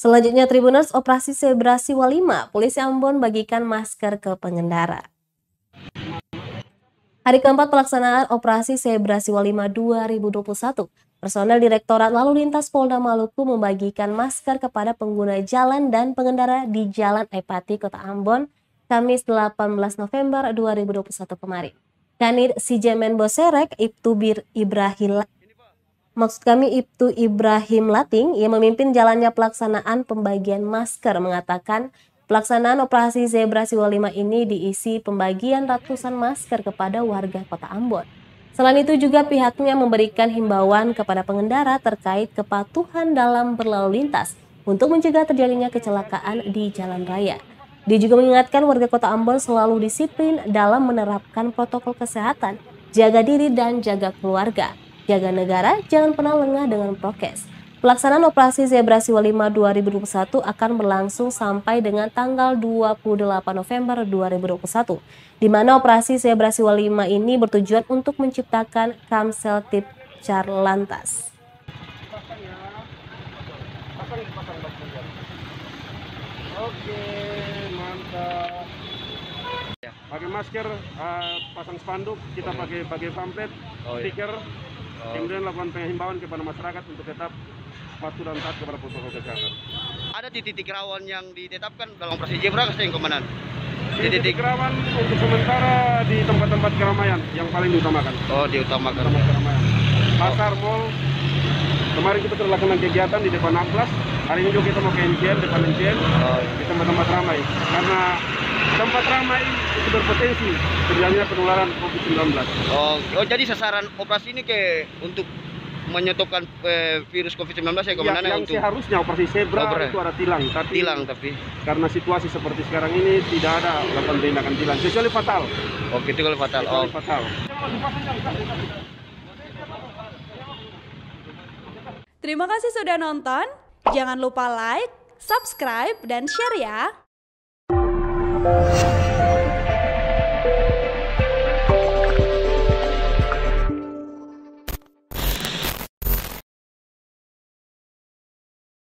Selanjutnya Tribuners, operasi Zebra Siwa 5, polisi Ambon bagikan masker ke pengendara. Hari keempat pelaksanaan operasi Zebra Siwa 5 2021, personel Direktorat Lalu Lintas Polda Maluku membagikan masker kepada pengguna jalan dan pengendara di Jalan Epati, Kota Ambon, Kamis 18 November 2021 kemarin. Kanit Sijemen Boserek, Ibtu Ibrahim Lating yang memimpin jalannya pelaksanaan pembagian masker mengatakan pelaksanaan operasi Zebra Siwa 5 ini diisi pembagian ratusan masker kepada warga Kota Ambon. Selain itu juga pihaknya memberikan himbauan kepada pengendara terkait kepatuhan dalam berlalu lintas untuk mencegah terjadinya kecelakaan di jalan raya. Dia juga mengingatkan warga Kota Ambon selalu disiplin dalam menerapkan protokol kesehatan, jaga diri dan jaga keluarga. Jaga negara, jangan pernah lengah dengan prokes. Pelaksanaan operasi Zebra Siwa 5 2021 akan berlangsung sampai dengan tanggal 28 November 2021, di mana operasi Zebra Siwa 5 ini bertujuan untuk menciptakan Kamseltib Carlantas. Oke, mantap. Pakai masker, pasang spanduk, kita pakai pamflet, stiker. Kemudian lakukan penghimbauan kepada masyarakat untuk tetap patuh dan taat kepada protokol kesehatan. Ada titik rawan yang ditetapkan dalam operasi Zebra, Kang Komandan? Titik rawan untuk sementara di tempat-tempat keramaian yang paling diutamakan. Oh, diutamakan. Keramaian. Pasar, mall. Kemarin kita telah lakukan kegiatan di depan Amplas. Hari ini juga kita mau ke NCL, depan NCL, di tempat-tempat ramai. Karena tempat ramai itu berpotensi terjadinya penularan COVID-19. Oh, jadi sasaran operasi ini untuk menyetopkan virus COVID-19 ya, Komandan? Yang untuk seharusnya operasi Zebra itu ada tilang, tapi karena situasi seperti sekarang ini tidak ada melakukan tindakan tilang, kecuali fatal. Oh, kecuali fatal. Fatal. Terima kasih sudah nonton. Jangan lupa like, subscribe, dan share ya.